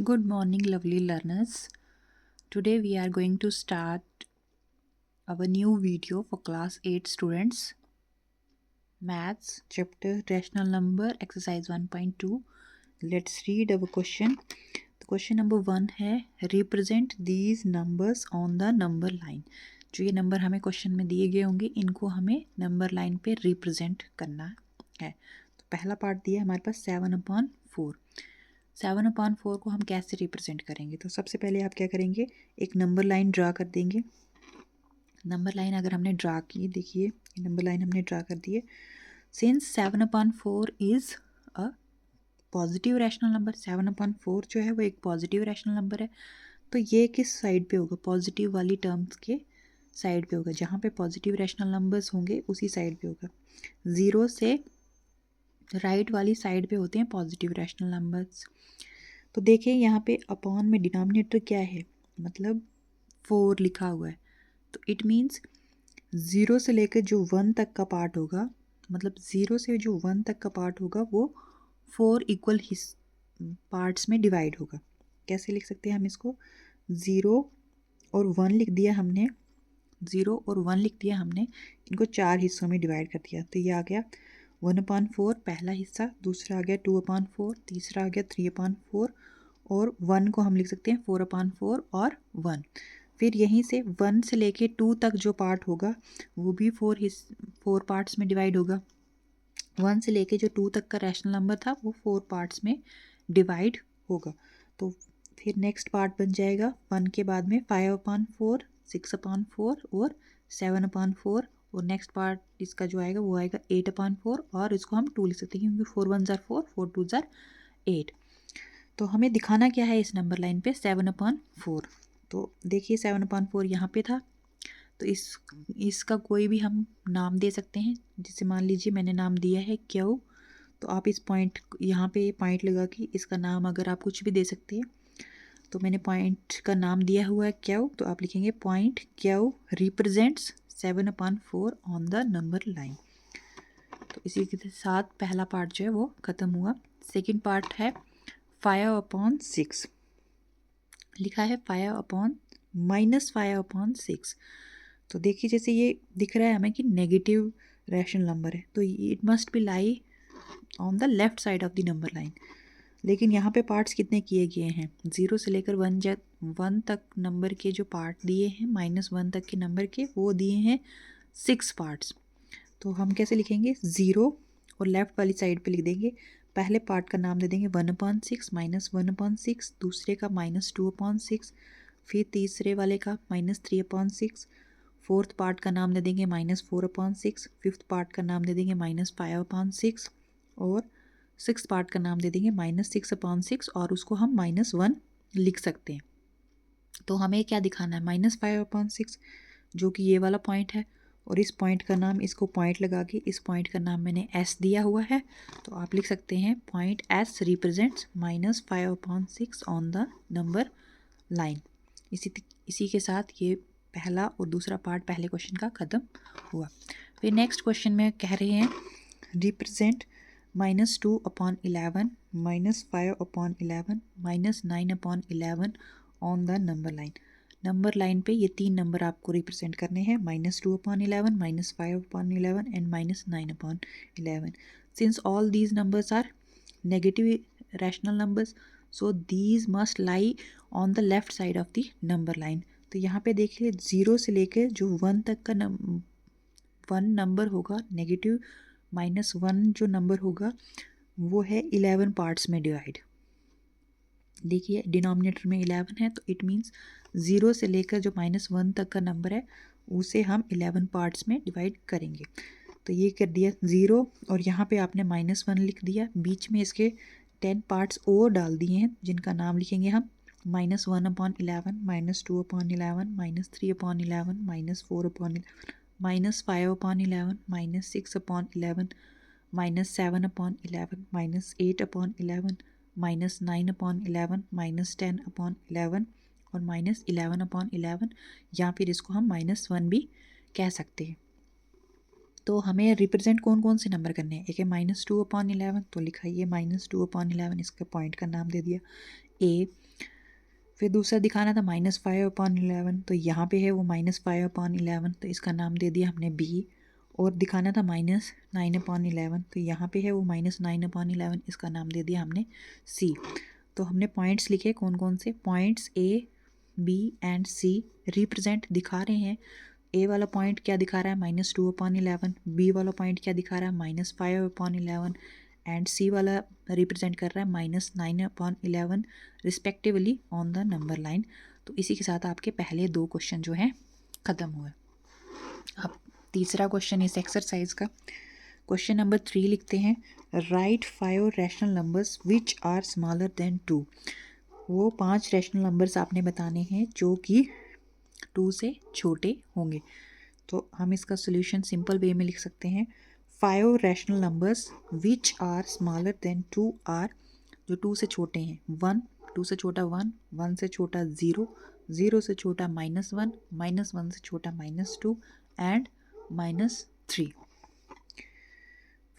Good morning, lovely learners. Today we are going to start our new video for class 8 students. Maths chapter rational number exercise 1.2. Let's read our question. The question number 1 है represent these numbers on the number line. जो ये number हमें question में दिए गए होंगे इनको हमें नंबर लाइन पे रिप्रेजेंट करना है. तो पहला पार्ट दिया हमारे पास 7/4. 7/4 को हम कैसे रिप्रेजेंट करेंगे. तो सबसे पहले आप क्या करेंगे, एक नंबर लाइन ड्रा कर देंगे. नंबर लाइन अगर हमने ड्रा की, देखिए नंबर लाइन हमने ड्रा कर दी है. Since 7/4 is a positive rational number, 7/4 जो है वो एक पॉजिटिव रैशनल नंबर है. तो ये किस साइड पे होगा, पॉजिटिव वाली टर्म्स के साइड पे होगा. जहाँ पे पॉजिटिव रैशनल नंबर्स होंगे उसी साइड पे होगा. ज़ीरो से राइट वाली साइड पे होते हैं पॉजिटिव रैशनल नंबर्स. तो देखिए यहाँ पे अपॉन में डिनोमिनेटर क्या है, मतलब 4 लिखा हुआ है. तो इट मीन्स 0 से लेकर जो 1 तक का पार्ट होगा, मतलब 0 से जो 1 तक का पार्ट होगा वो 4 इक्वल पार्ट्स में डिवाइड होगा. कैसे लिख सकते हैं हम इसको, 0 और 1 लिख दिया हमने, 0 और 1 लिख दिया हमने, इनको 4 हिस्सों में डिवाइड कर दिया. तो ये आ गया 1/4 पहला हिस्सा, दूसरा आ गया 2/4, तीसरा आ गया 3/4 और 1 को हम लिख सकते हैं 4/4 और 1. फिर यहीं से 1 से लेके 2 तक जो पार्ट होगा वो भी 4 पार्ट्स में डिवाइड होगा. 1 से लेके जो 2 तक का रैशनल नंबर था वो 4 पार्ट्स में डिवाइड होगा. तो फिर नेक्स्ट पार्ट बन जाएगा 1 के बाद में 5/4, 6/4 और 7/4 और नेक्स्ट पार्ट इसका जो आएगा वो आएगा 8/4 और इसको हम 2 लिख सकते हैं क्योंकि 4 1 ज़ार 4, 4 2 ज़ार 8. तो हमें दिखाना क्या है इस नंबर लाइन पे, 7/4. तो देखिए 7/4 यहाँ पे था, तो इसका कोई भी हम नाम दे सकते हैं. जैसे मान लीजिए मैंने नाम दिया है क्यू, तो आप इस पॉइंट यहाँ पे पॉइंट लगा के इसका नाम अगर आप कुछ भी दे सकते हैं. तो मैंने पॉइंट का नाम दिया हुआ है क्यू, तो आप लिखेंगे point Q represents 7/4 on the number line. तो इसी के साथ पहला पार्ट जो है वो ख़त्म हुआ. सेकेंड पार्ट है 5/6. लिखा है 5/-5/6. तो देखिए जैसे ये दिख रहा है हमें कि नेगेटिव रैशनल नंबर है, तो it must be lie on the left side of the number line. लेकिन यहाँ पे पार्ट्स कितने किए गए हैं, 0 से लेकर 1 तक नंबर के जो पार्ट दिए हैं, -1 तक के नंबर के वो दिए हैं 6 पार्ट्स. तो हम कैसे लिखेंगे, 0 और लेफ़्ट वाली साइड पे लिख देंगे. पहले पार्ट का नाम दे देंगे 1/6 -1/6, दूसरे का -2/6, फिर तीसरे वाले का -3/6, फोर्थ पार्ट का नाम दे देंगे -4/6, फिफ्थ पार्ट का नाम दे देंगे -5/6 और सिक्स पार्ट का नाम दे देंगे -6/6 और उसको हम -1 लिख सकते हैं. तो हमें क्या दिखाना है, -5/6 जो कि ये वाला पॉइंट है, और इस पॉइंट का नाम, इसको पॉइंट लगा के इस पॉइंट का नाम मैंने S दिया हुआ है. तो आप लिख सकते हैं point S represents -5/6 on the number line. इसी के साथ ये पहला और दूसरा पार्ट पहले क्वेश्चन का ख़त्म हुआ. फिर नेक्स्ट क्वेश्चन में कह रहे हैं represent -2/11, -5/11, -9/11 on the number line. Number line पे ये 3 नंबर आपको रिप्रेजेंट करने हैं, -2/11, -5/11 and -9/11. Since all these numbers are negative rational numbers, so these must lie on the left side of the number line. तो यहाँ पे देखिए 0 से लेकर जो 1 तक का 1 नंबर होगा नेगेटिव, -1 जो नंबर होगा वो है 11 पार्ट्स में डिवाइड. देखिए डिनोमिनेटर में 11 है, तो इट मीन्स 0 से लेकर जो -1 तक का नंबर है उसे हम 11 पार्ट्स में डिवाइड करेंगे. तो ये कर दिया 0 और यहाँ पे आपने -1 लिख दिया, बीच में इसके 10 पार्ट्स और डाल दिए हैं जिनका नाम लिखेंगे हम -1/11, -2/11, -3/11, -4/11, -5/11, -6/11, -7/11, -8/11, -9/11, -10/11 और -11/11, या फिर इसको हम -1 भी कह सकते हैं. तो हमें रिप्रेजेंट कौन कौन से नंबर करने हैं, एक है -2/11, तो लिखा ये -2/11, इसका पॉइंट का नाम दे दिया A. फिर दूसरा दिखाना था -5/11, तो यहाँ पे है वो -5/11, तो इसका नाम दे दिया हमने बी। और दिखाना था -9/11, तो यहाँ पे है वो -9/11, इसका नाम दे दिया हमने सी। तो हमने पॉइंट्स लिखे कौन कौन से points, A B and C represent दिखा रहे हैं। ए वाला पॉइंट क्या दिखा रहा है -2/11, बी वाला पॉइंट क्या दिखा रहा है -5/11 एंड सी वाला रिप्रेजेंट कर रहा है -9/11 respectively on the number line. तो इसी के साथ आपके पहले 2 क्वेश्चन जो हैं ख़त्म हुए। अब तीसरा क्वेश्चन इस एक्सरसाइज का क्वेश्चन नंबर 3 लिखते हैं, right 5 rational numbers which are smaller than 2। वो 5 रैशनल नंबर्स आपने बताने हैं जो कि 2 से छोटे होंगे। तो हम इसका सोल्यूशन सिंपल वे में लिख सकते हैं, 5 rational numbers which are smaller than 2 are, जो 2 से छोटे हैं, 1, 2 से छोटा 1, 1 से छोटा 0, 0 से छोटा -1, -1 से छोटा -2 एंड -3।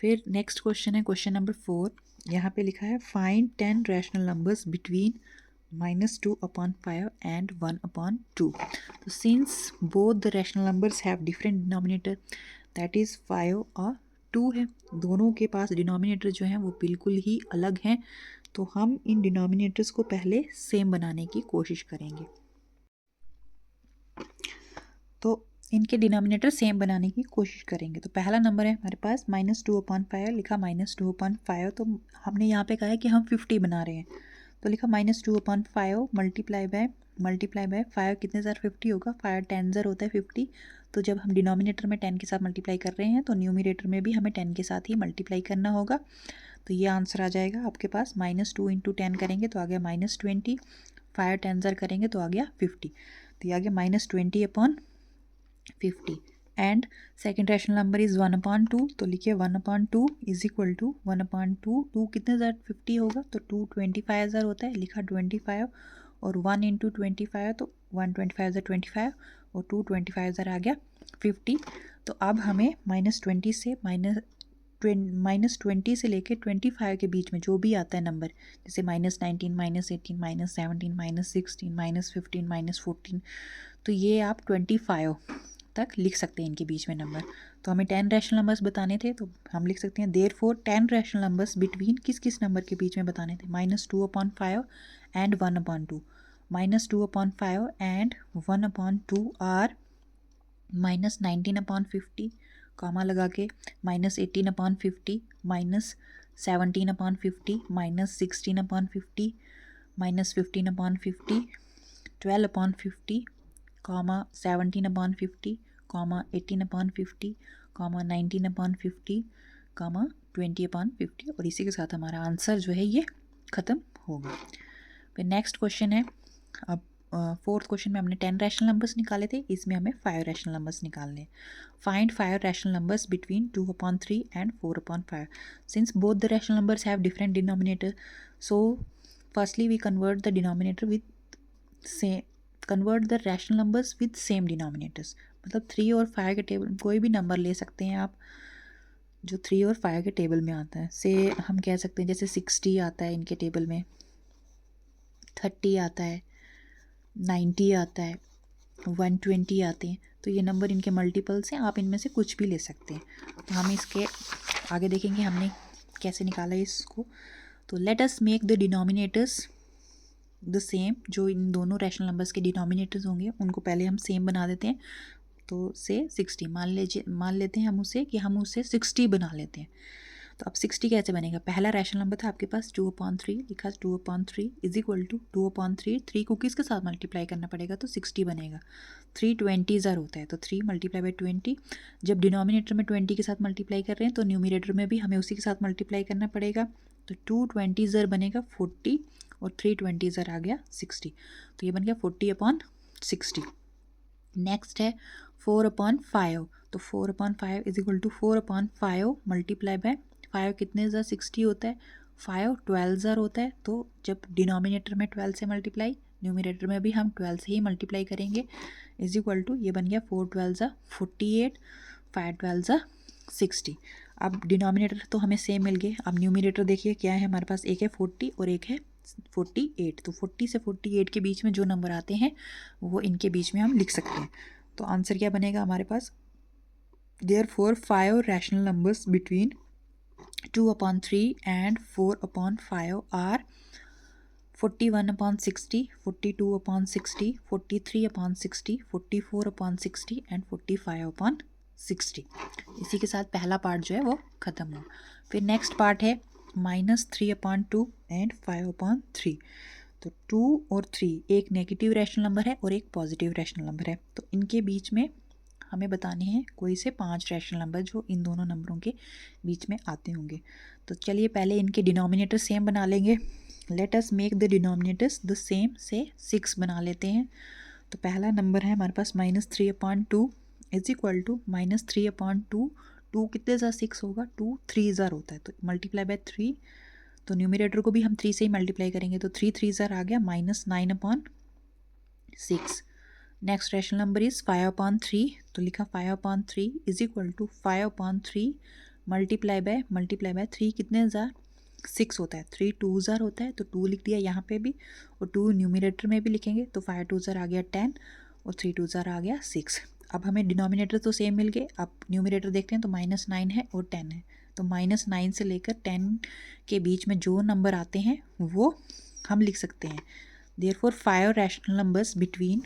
फिर नेक्स्ट क्वेश्चन है क्वेश्चन नंबर 4। यहाँ पे लिखा है find 10 rational numbers between -2/5 and 1/2। तो since both the rational numbers have different denominator, that is 5 और 2 है, दोनों के पास डिनोमिनेटर जो हैं वो बिल्कुल ही अलग हैं। तो हम इन डिनोमिनेटर्स को पहले सेम बनाने की कोशिश करेंगे। तो इनके डिनोमिनेटर सेम बनाने की कोशिश करेंगे। तो पहला नंबर है हमारे पास -2/5, लिखा -2/5, तो हमने यहाँ पे कहा है कि हम 50 बना रहे हैं, तो लिखा -2/5 मल्टीप्लाई बाय 5 कितने ज़र 50 होगा, 5 10 ज़र होता है 50। तो जब हम डिनोमिनेटर में 10 के साथ मल्टीप्लाई कर रहे हैं तो न्यूमरेटर में भी हमें 10 के साथ ही मल्टीप्लाई करना होगा। तो ये आंसर आ जाएगा आपके पास, -2 × 10 करेंगे तो आ गया -20, 5 10 ज़र करेंगे तो आ गया 50, तो ये आ गया -20/50। And second rational number is 1/2, तो लिखिए 1/2 इज इक्वल टू 1/2, 2 कितने ज़र 50 होगा, तो 2 25 ज़र होता है, लिखा 25, और 1 × 25 तो 1 25 ज़र 25, और 2 25 ज़र आ गया 50। तो अब हमें -20 से -20 से लेके 25 के बीच में जो भी आता है नंबर, जैसे -19 -18 -17 -16 -15 -14, तो ये आप 25 तक लिख सकते हैं इनके बीच में नंबर। तो हमें 10 रैशनल नंबर्स बताने थे, तो हम लिख सकते हैं देयरफॉर 10 रैशनल नंबर्स बिटवीन किस किस नंबर के बीच में बताने थे, -2/5 एंड 1/2। -2/5 एंड 1/2 आर -19/50, कॉमा लगा के -18/50, -17/50, -16/50, -15/50, 12/50, कॉमा 17/50, कॉमा 18/50, कॉमा 19/50, कॉमा 20/50, और इसी के साथ हमारा आंसर जो है ये ख़त्म होगा। फिर नेक्स्ट क्वेश्चन है, अब फोर्थ क्वेश्चन में हमने 10 रैशनल नंबर्स निकाले थे, इसमें हमें 5 रैशनल नंबर्स निकालने हैं। Find 5 rational numbers between 2/3 and 4/5। Since both the rational numbers have different denominator, so firstly we convert the denominator with convert the rational numbers with same denominators. मतलब 3 और 5 के table कोई भी नंबर ले सकते हैं आप जो 3 और 5 के टेबल में आता है। से हम कह सकते हैं जैसे 60 आता है इनके टेबल में, 30 आता है, 90 आता है, 120 आते हैं, तो ये नंबर इनके मल्टीपल्स हैं, आप इनमें से कुछ भी ले सकते हैं। तो हम इसके आगे देखेंगे हमने कैसे निकाला है इसको। तो let us make the denominators the same, जो इन दोनों रैशनल नंबर्स के डिनोमिनेटर्स होंगे उनको पहले हम सेम बना देते हैं। तो से 60 मान लेते हैं हम उसे कि हम उसे 60 बना लेते हैं। तो अब 60 कैसे बनेगा, पहला रैशनल नंबर था आपके पास 2/3, लिखा 2/3 इज इक्वल टू 2/3, 3 को किसके साथ मल्टीप्लाई करना पड़ेगा, तो 60 बनेगा। 3 20 ज़र होता है, तो 3 × 20। जब डिनोमिनेटर में 20 के साथ मल्टीप्लाई कर रहे हैं तो न्यूमरेटर में भी हमें उसी के साथ मल्टीप्लाई करना पड़ेगा। तो 2 20 ज़र बनेगा 40, और 3 20 ज़र आ गया 60, तो ये बन गया 40/60। नेक्स्ट है 4/5, तो 4/5 is equal to 4/5 multiply by 5 कितने ज़र 60 होता है, 5 12 ज़र होता है, तो जब डिनोमिनेटर में 12 से मल्टीप्लाई, न्यूमरेटर में भी हम 12 से ही मल्टीप्लाई करेंगे, इज इक्वल टू ये बन गया 4 12 ज़र 48, 5 12 ज़र 60। अब डिनोमिनेटर तो हमें सेम मिल गए, अब न्यूमरेटर देखिए क्या है हमारे पास, एक है 40 और एक है 48। तो 40 से 48 के बीच में जो नंबर आते हैं वो इनके बीच में हम लिख सकते हैं। तो आंसर क्या बनेगा हमारे पास, therefore 5 rational numbers between 2/3 and 4/5 are 41/60, 42/60, 43/60, 44/60 and 45/60। इसी के साथ पहला पार्ट जो है वो ख़त्म हुआ। फिर नेक्स्ट पार्ट है -3/2 एंड 5/3। तो 2 और 3 एक नेगेटिव रैशनल नंबर है और एक पॉजिटिव रैशनल नंबर है। तो इनके बीच में हमें बताने हैं कोई से 5 रैशनल नंबर जो इन दोनों नंबरों के बीच में आते होंगे। तो चलिए पहले इनके डिनोमिनेटर सेम बना लेंगे। Let us make the denominators the same, से 6 बना लेते हैं। तो पहला नंबर है हमारे पास -3/2 इज इक्वल टू -3/2। 2 कितने ज़ा 6 होगा, 2 3 ज़ार होता है, तो मल्टीप्लाई बाय 3। तो न्यूमिनेटर को भी हम 3 से ही मल्टीप्लाई करेंगे, तो 3 3 ज़ार आ गया -9/6। Next rational number is 5/3। तो लिखा 5/3 is equal to 5/3 multiply by 3 कितने ज़ार 6 होता है, 3 2 ज़ार होता है, तो 2 लिख दिया यहाँ पे भी, और 2 न्यूमिनेटर में भी लिखेंगे। तो 5 2 ज़ार आ गया 10 और 3 2 ज़ार आ गया 6। अब हमें डिनोमिनेटर तो सेम मिल गए। अब न्यूमिनेटर देखते हैं, तो -9 है और 10 है। तो -9 से लेकर 10 के बीच में जो नंबर आते हैं वो हम लिख सकते हैं। देयरफॉर 5 रैशनल नंबर्स बिटवीन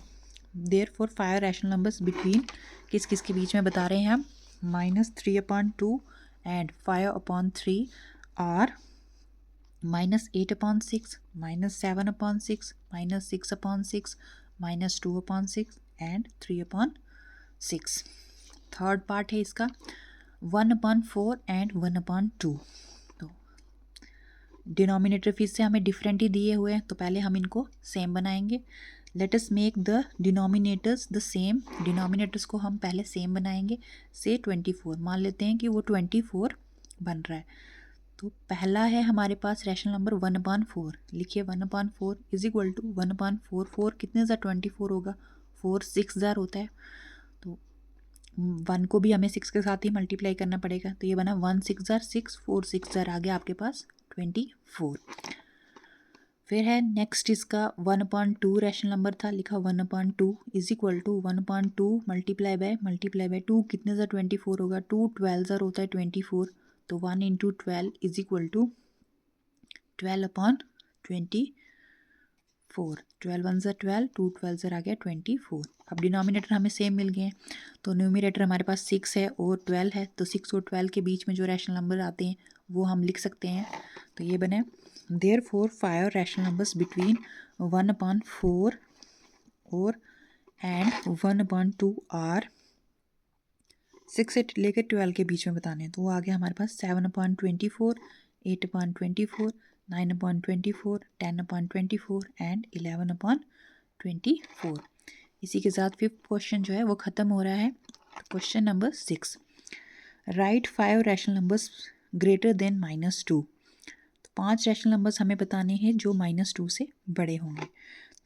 किस किस के बीच में बता रहे हैं हम, -3/2 and 5/3 are -8/6, -7/6, -6/6, -2/6 and 3/6। Third part है इसका 1/4 एंड 1/2। तो डिनोमिनेटर फिर से हमें डिफरेंट ही दिए हुए हैं, तो पहले हम इनको सेम बनाएंगे। Let us make the denominators the same. Denominators को हम पहले सेम बनाएंगे। से 24 मान लेते हैं कि वो 24 बन रहा है। तो पहला है हमारे पास रैशनल नंबर 1/4। लिखिए 1/4 इज इक्वल टू 1/4। 4 कितने ज़ार 24 होगा, 4 6 ज़ार होता है, तो 1 को भी हमें 6 के साथ ही मल्टीप्लाई करना पड़ेगा। तो ये बना 1 6 ज़ार 6, 4 6 ज़ार आ गया आपके पास 24। फिर है नेक्स्ट इसका 1/2 रैशनल नंबर था। लिखा 1/2 is equal to 1/2 multiply by 2 कितने ज़ार 24 होगा, 2 12 ज़ार होता है 24। तो 1 × 12 इज इक्वल टू 12/24। 12 1 ज़ार 12, 2 12 ज़ार आ गया 24। अब डिनोमिनेटर हमें सेम मिल गए हैं। तो न्यूमिनेटर हमारे पास 6 है और 12 है, तो 6 और 12 के बीच में जो रैशनल नंबर आते हैं वो हम लिख सकते हैं। तो ये बने देयरफॉर 5 रैशनल नंबर्स बिटवीन 1/4 और एंड 1/2 आर 6 से लेकर 12 के बीच में बताने हैं। तो वो आ गया हमारे पास 7/24, 8/24, 9/24, 10/24 एंड 11/24। इसी के साथ फिफ्थ क्वेश्चन जो है वो ख़त्म हो रहा है। Question number 6, right 5 rational numbers greater than -2। तो 5 रैशनल नंबर्स हमें बताने हैं जो -2 से बड़े होंगे।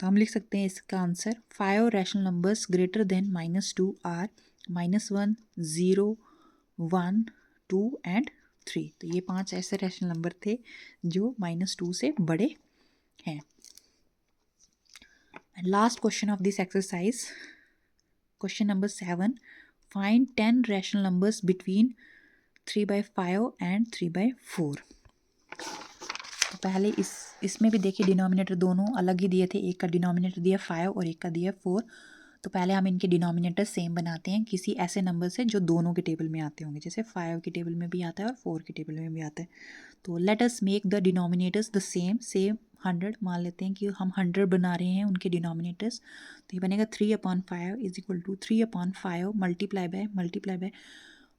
तो हम लिख सकते हैं इसका answer 5 rational numbers greater than -2 are -1, 0, 1, 2 and 3। तो ये 5 ऐसे रैशनल नंबर थे जो -2 से बड़े हैं। And last question of this exercise, question number 7, find 10 rational numbers between 3/5 and 3/4। तो पहले इसमें भी देखिए डिनोमिनेटर दोनों अलग ही दिए थे। एक का डिनोमिनेटर दिया 5 और एक का दिया 4। तो पहले हम इनके डिनोमिनेटर सेम बनाते हैं किसी ऐसे नंबर से जो दोनों के टेबल में आते होंगे। जैसे 5 के टेबल में भी आता है और 4 के टेबल में भी आता है। तो let us make the denominators the same. 100 मान लेते हैं कि हम 100 बना रहे हैं उनके डिनोमिनेटर्स। तो ये बनेगा 3/5 is equal to 3/5 multiply by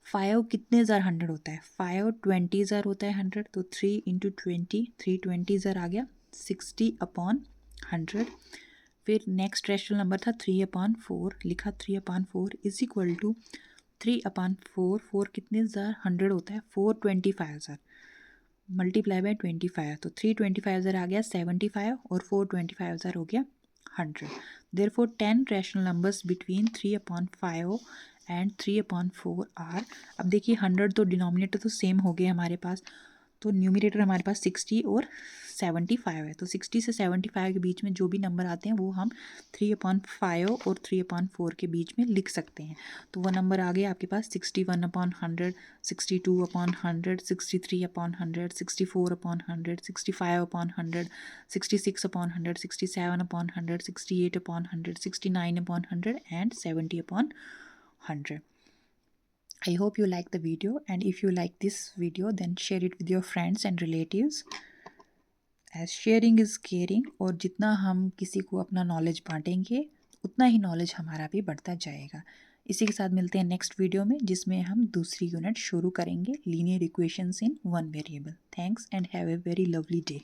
5 कितने ज़ार 100 होता है, 5 20 ज़ार होता है 100। तो 3 × 20, 3 20 ज़ार आ गया 60/100। फिर नेक्स्ट रैशनल नंबर था 3/4। लिखा 3/4 इज इक्वल टू 3/4। 4 कितने ज़ार 100 होता है, 4 25 ज़ार मल्टीप्लाई बाय 25। तो 3 25 ज़ार आ गया 75 और 4 25 ज़ार हो गया 100। Therefore 10 rational numbers between 3/5 and 3/4 are. अब देखिए 100 तो डिनोमिनेटर तो सेम हो गए हमारे पास। तो न्यूमरेटर हमारे पास 60 और 75 है, तो 60 से 75 के बीच में जो भी नंबर आते हैं वो हम 3/5 और 3/4 के बीच में लिख सकते हैं। तो वह नंबर आ गया आपके पास 61/100, 62/100, 63/100, 64/100, 65/100, 66/100, 67/100, 68/100, 69/100 and 70/100. I hope you like the video, and if you like this video then share it with your friends and relatives, as sharing is caring। और जितना हम किसी को अपना नॉलेज बांटेंगे उतना ही नॉलेज हमारा भी बढ़ता जाएगा। इसी के साथ मिलते हैं नेक्स्ट वीडियो में, जिसमें हम दूसरी यूनिट शुरू करेंगे, linear equations in one variable. Thanks and have a very lovely day.